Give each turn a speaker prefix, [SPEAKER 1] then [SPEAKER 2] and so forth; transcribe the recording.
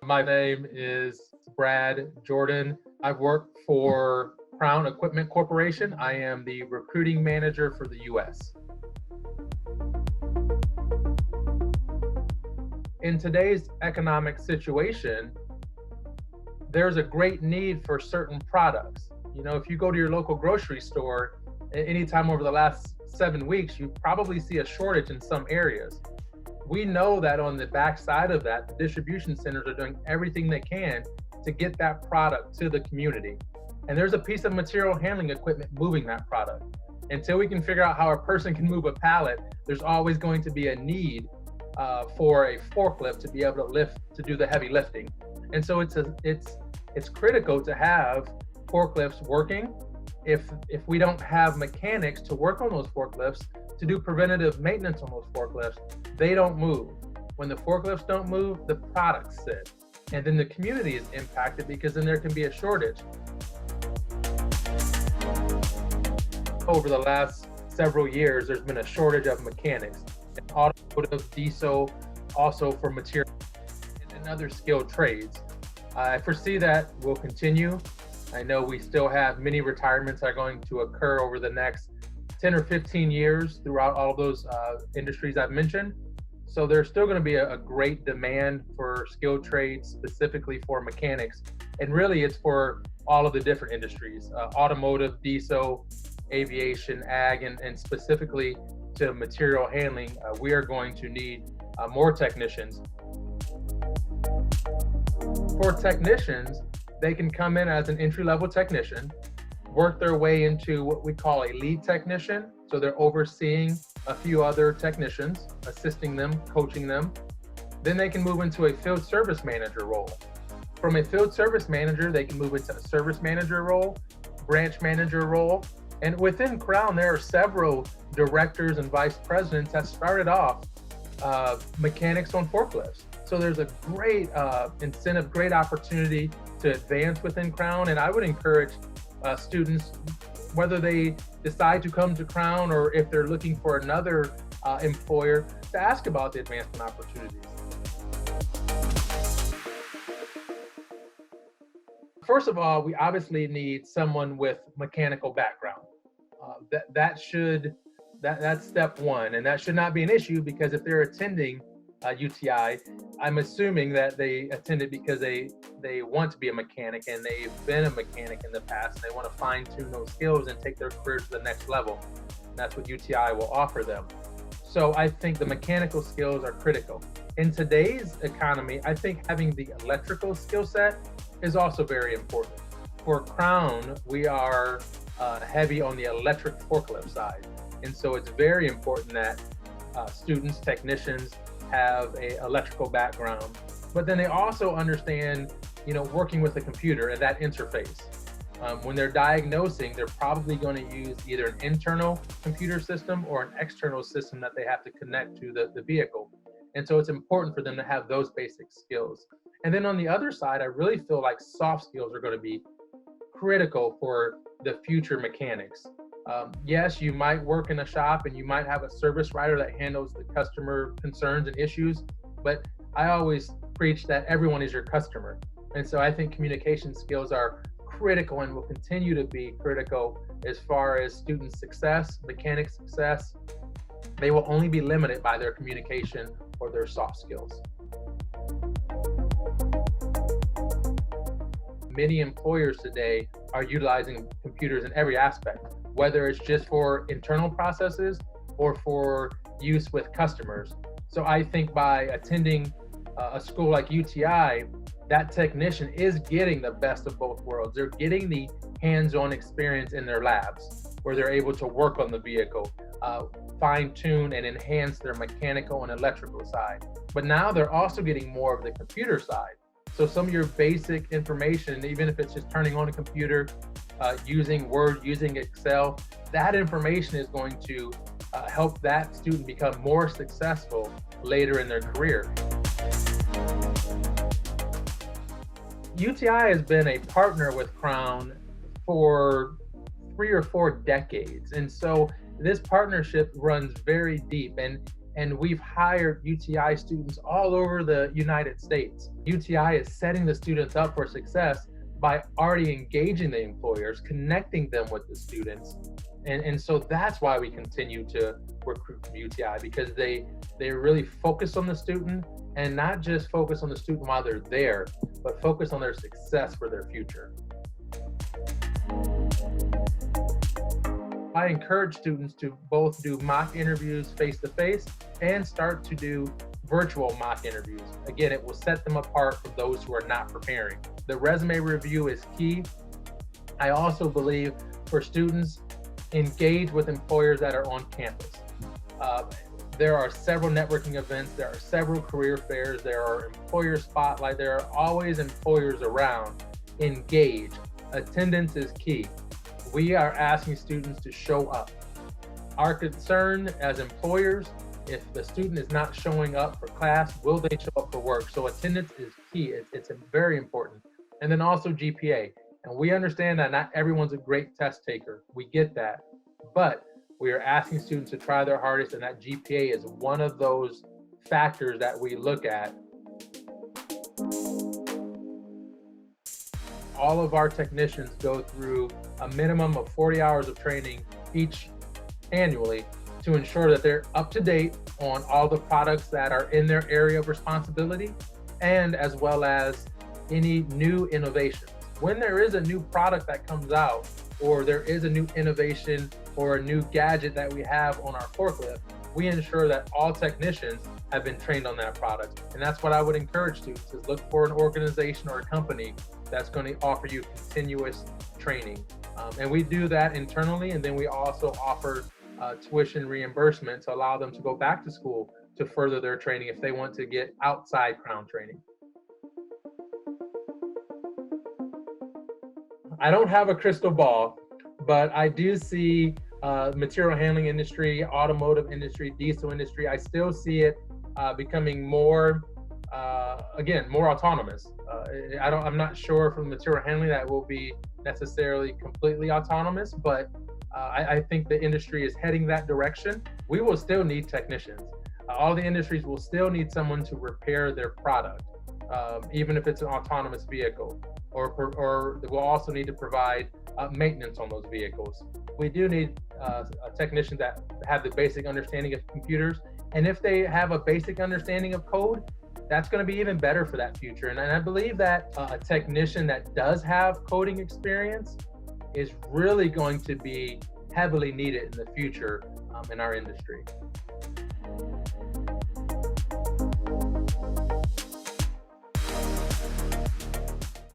[SPEAKER 1] My name is Brad Jordan. I work for Crown Equipment Corporation. I am the recruiting manager for the US. In today's economic situation, there's a great need for certain products. If you go to your local grocery store, anytime over the last 7 weeks, you probably see a shortage in some areas. We know that on the backside of that, the distribution centers are doing everything they can to get that product to the community. And there's a piece of material handling equipment moving that product. Until we can figure out how a person can move a pallet, there's always going to be a need for a forklift to be able to do the heavy lifting. And so it's critical to have forklifts working. If we don't have mechanics to work on those forklifts, to do preventative maintenance on those forklifts, they don't move. When the forklifts don't move, the products sit. And then the community is impacted because then there can be a shortage. Over the last several years, there's been a shortage of mechanics, in automotive, diesel, also for material and other skilled trades. I foresee that will continue. I know we still have many retirements that are going to occur over the next 10 or 15 years throughout all of those industries I've mentioned. So there's still going to be a great demand for skilled trades, specifically for mechanics. And really it's for all of the different industries, automotive, diesel, aviation, ag, and specifically to material handling. We are going to need more technicians. For technicians, they can come in as an entry-level technician, work their way into what we call a lead technician. So they're overseeing a few other technicians, assisting them, coaching them. Then they can move into a field service manager role. From a field service manager, they can move into a service manager role, branch manager role. And within Crown, there are several directors and vice presidents that started off mechanics on forklifts. So there's a great incentive, great opportunity to advance within Crown. And I would encourage students, whether they decide to come to Crown or if they're looking for another employer, to ask about the advancement opportunities. First of all, we obviously need someone with mechanical background. That's step one, and that should not be an issue, because if they're attending UTI, I'm assuming that they attended because they want to be a mechanic and they've been a mechanic in the past, and they want to fine-tune those skills and take their career to the next level. And that's what UTI will offer them. So I think the mechanical skills are critical. In today's economy, I think having the electrical skill set is also very important. For Crown, we are heavy on the electric forklift side. And so it's very important that students, technicians, have an electrical background, but then they also understand, working with a computer and that interface. When they're diagnosing, they're probably going to use either an internal computer system or an external system that they have to connect to the vehicle. And so it's important for them to have those basic skills. And then on the other side, I really feel like soft skills are going to be critical for the future mechanics. Yes, you might work in a shop and you might have a service writer that handles the customer concerns and issues, but I always preach that everyone is your customer. And so I think communication skills are critical and will continue to be critical as far as student success, mechanic success. They will only be limited by their communication or their soft skills. Many employers today are utilizing computers in every aspect, whether it's just for internal processes or for use with customers. So I think by attending a school like UTI, that technician is getting the best of both worlds. They're getting the hands-on experience in their labs where they're able to work on the vehicle, fine-tune and enhance their mechanical and electrical side. But now they're also getting more of the computer side. So some of your basic information, even if it's just turning on a computer, using Word, using Excel, that information is going to help that student become more successful later in their career. UTI has been a partner with Crown for 3 or 4 decades. And so this partnership runs very deep. And And we've hired UTI students all over the United States. UTI is setting the students up for success by already engaging the employers, connecting them with the students. And so that's why we continue to recruit from UTI, because they really focus on the student, and not just focus on the student while they're there, but focus on their success for their future. I encourage students to both do mock interviews face-to-face and start to do virtual mock interviews. Again, it will set them apart from those who are not preparing. The resume review is key. I also believe for students, engage with employers that are on campus. There are several networking events, there are several career fairs, there are employer spotlight, there are always employers around. Engage. Attendance is key. We are asking students to show up. Our concern as employers, if the student is not showing up for class, will they show up for work? So attendance is key. It's very important. And then also GPA. And we understand that not everyone's a great test taker. We get that. But we are asking students to try their hardest, and that GPA is one of those factors that we look at. All of our technicians go through a minimum of 40 hours of training each annually to ensure that they're up to date on all the products that are in their area of responsibility, and as well as any new innovations. When there is a new product that comes out, or there is a new innovation or a new gadget that we have on our forklift, we ensure that all technicians have been trained on that product. And that's what I would encourage students, is look for an organization or a company that's going to offer you continuous training. And we do that internally, and then we also offer tuition reimbursement to allow them to go back to school to further their training if they want to get outside Crown training. I don't have a crystal ball, but I do see material handling industry, automotive industry, diesel industry. I still see it becoming more, again, more autonomous. I'm not sure from material handling that will be necessarily completely autonomous, but I think the industry is heading that direction. We will still need technicians. All the industries will still need someone to repair their product, even if it's an autonomous vehicle, or we'll also need to provide maintenance on those vehicles. We do need technicians that have the basic understanding of computers, and if they have a basic understanding of code, that's going to be even better for that future. And I believe that a technician that does have coding experience is really going to be heavily needed in the future in our industry.